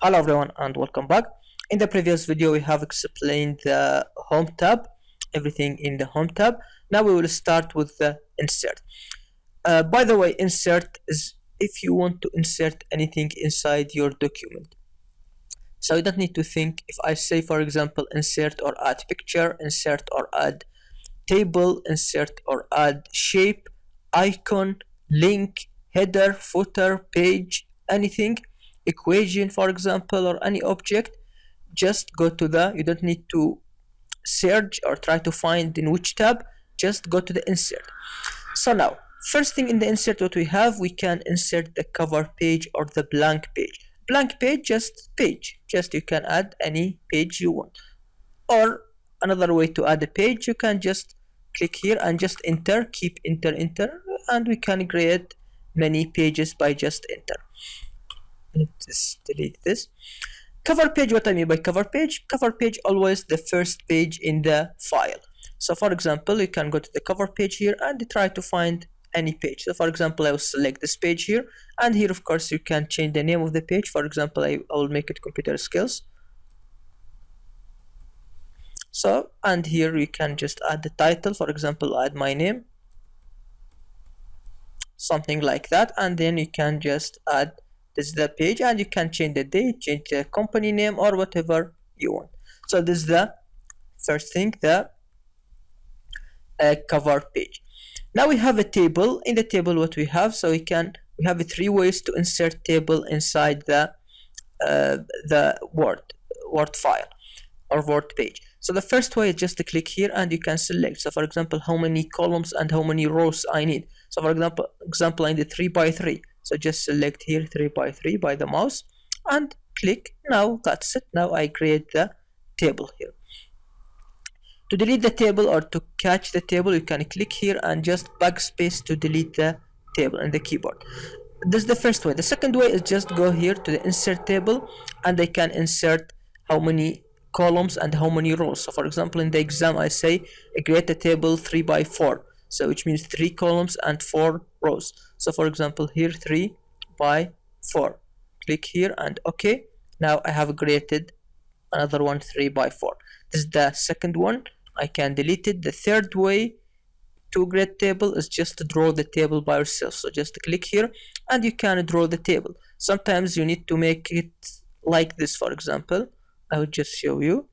Hello everyone and welcome back. In the previous video we have explained the home tab, everything in the home tab. Now we will start with the insert. By the way, insert is if you want to insert anything inside your document. So you don't need to think. If I say, for example, insert or add picture, insert or add table, insert or add shape, icon, link, header, footer, page, anything, equation for example, or any object, just go to the, you don't need to search or try to find in which tab, just go to the insert. So now, first thing in the insert what we have, we can insert the cover page or the blank page. Blank page, just page, just you can add any page you want. Or another way to add a page, you can just click here and just enter, keep enter, and we can create many pages by just enter. Let's delete this. Cover page, what I mean by cover page always the first page in the file. So for example, you can go to the cover page here and try to find any page. So for example, I will select this page here, and here of course you can change the name of the page. For example, I will make it computer skills. So, and here you can just add the title, for example, add my name, something like that, and then you can just add this is the page, and you can change the date, change the company name, or whatever you want. So this is the first thing, the cover page. Now we have a table. In the table what we have, so we have three ways to insert table inside the Word file or Word page. So the first way is just to click here and you can select. So for example, how many columns and how many rows I need. So for example, I need 3 by 3. So just select here 3 by 3 by the mouse and click. Now that's it. Now I create the table here. To delete the table or to catch the table, you can click here and just backspace to delete the table in the keyboard. This is the first way. The second way is just go here to the insert table and I can insert how many columns and how many rows. So for example, in the exam I say create a table 3 by 4, so which means 3 columns and 4 rows. So for example here 3 by 4, click here and okay. Now I have created another one 3 by 4. This is the second one. I can delete it. The third way to create table is just to draw the table by yourself. So just click here and you can draw the table. Sometimes you need to make it like this. For example, I will just show you.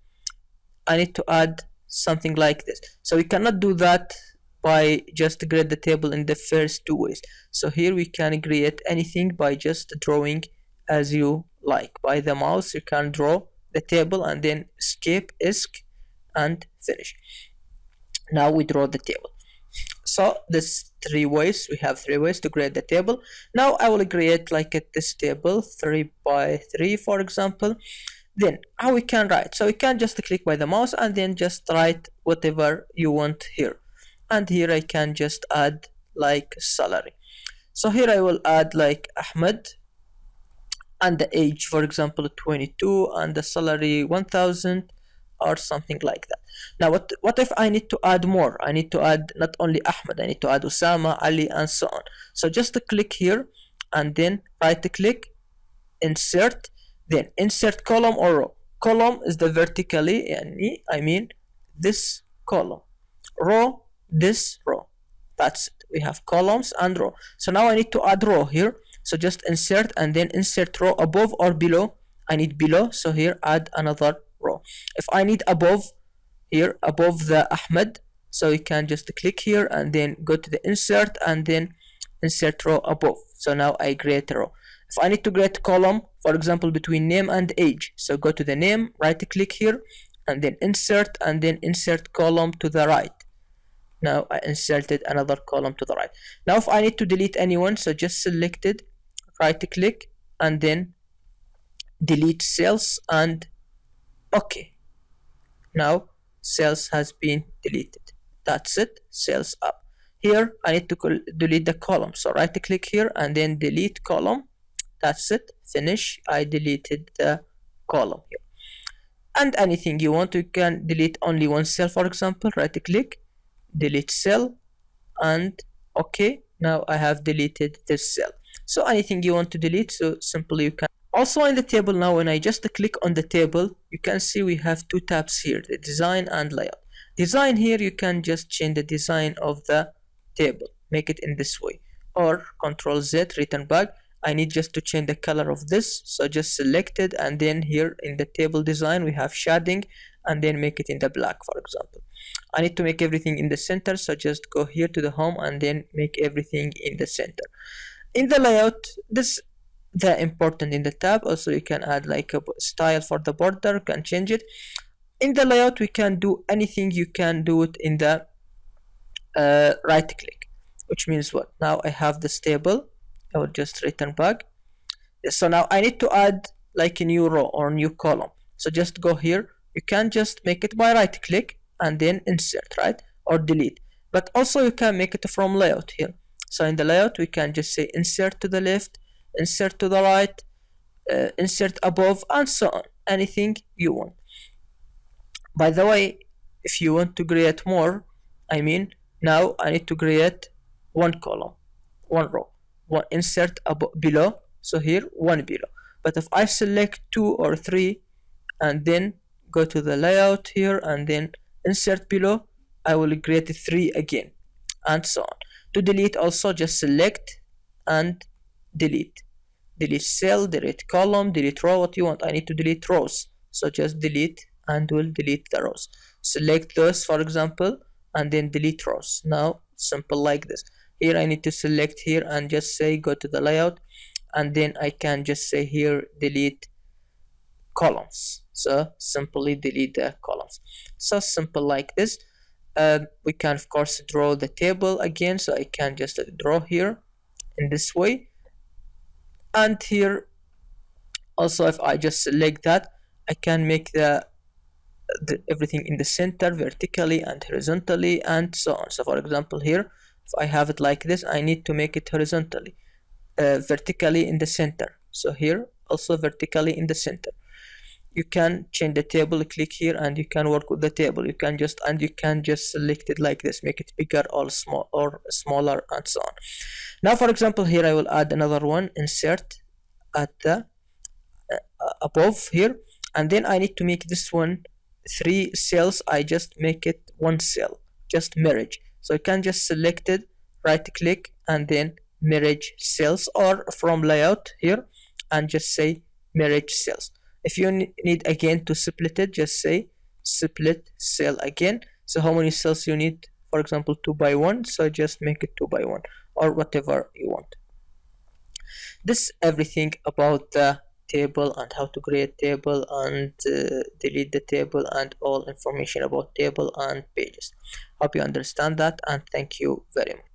I need to add something like this. So we cannot do that by just create the table in the first two ways. So here we can create anything by just drawing as you like. By the mouse you can draw the table and then escape, ESC, and finish. Now we draw the table. So this three ways, we have 3 ways to create the table. Now I will create like this table 3 by 3 for example. Then how we can write, so we can just click by the mouse and then just write whatever you want here. And here I can just add like salary. So here I will add like Ahmed and the age, for example 22, and the salary 1000 or something like that. Now what if I need to add more? I need to add not only Ahmed, I need to add Osama, Ali, and so on. So just to click here and then right click, insert, then insert column or row. Column is the vertically, I mean this column, row this row. That's it. We have columns and row. So now I need to add row here. So just insert and then insert row above or below. I need below, so here add another row. If I need above, here above the Ahmed, so you can just click here and then go to the insert and then insert row above. So now I create a row. If I need to create column, for example between name and age, so go to the name, right click here and then insert and then insert column to the right. Now I inserted another column to the right. Now if I need to delete anyone, so just select it, right click and then delete cells and okay. Now cells has been deleted. That's it, cells up. Here I need to delete the column, so right click here and then delete column. That's it, finish. I deleted the column here. And anything you want, you can delete only one cell, for example, right click, delete cell and okay. Now I have deleted this cell. So anything you want to delete, so simply you can Also in the table now, when I just click on the table, you can see we have two tabs here, the design and layout. Design, here you can just change the design of the table, make it in this way, or Control Z, return back. I need just to change the color of this, so just select it, and then here in the table design we have shading, and then make it in the black, for example. I need to make everything in the center, so just go here to the home and then make everything in the center. In the layout, this the important in the tab. Also you can add like a style for the border, can change it. In the layout we can do anything. You can do it in the right click, which means what? Now I have this table, I will just return back. So now I need to add like a new row or new column, so just go here. You can just make it by right click and then insert, right, or delete. But also you can make it from layout here. So in the layout we can just say insert to the left, insert to the right, insert above, and so on, anything you want. By the way, if you want to create more, I mean, now I need to create one column, one row, one insert below, so here one below. But if I select 2 or 3 and then go to the layout here and then insert below, I will create 3 again, and so on. To delete also, just select and delete. Delete cell, delete column, delete row, what you want. I need to delete rows, so just delete and will delete the rows. Select those, for example, and then delete rows. Now simple like this. Here I need to select here and just say go to the layout, and then I can just say here delete columns, so simply delete the columns. So simple like this. We can of course draw the table again, so I can just draw here in this way. And here also, if I just select that, I can make the everything in the center vertically and horizontally and so on. So for example here, if I have it like this, I need to make it horizontally, vertically in the center. So here also vertically in the center. You can change the table, click here, and you can work with the table. You can just select it like this, make it bigger or small or smaller, and so on. Now for example here I will add another one, insert at the above here, and then I need to make this one 3 cells. I just make it 1 cell, just merge. So you can just select it, right click, and then merge cells, or from layout here and just say merge cells. If you need again to split it, just say split cell again. So how many cells you need? For example 2 by 1, so just make it 2 by 1 or whatever you want. This everything about the table and how to create table and delete the table and all information about table and pages. Hope you understand that, and thank you very much.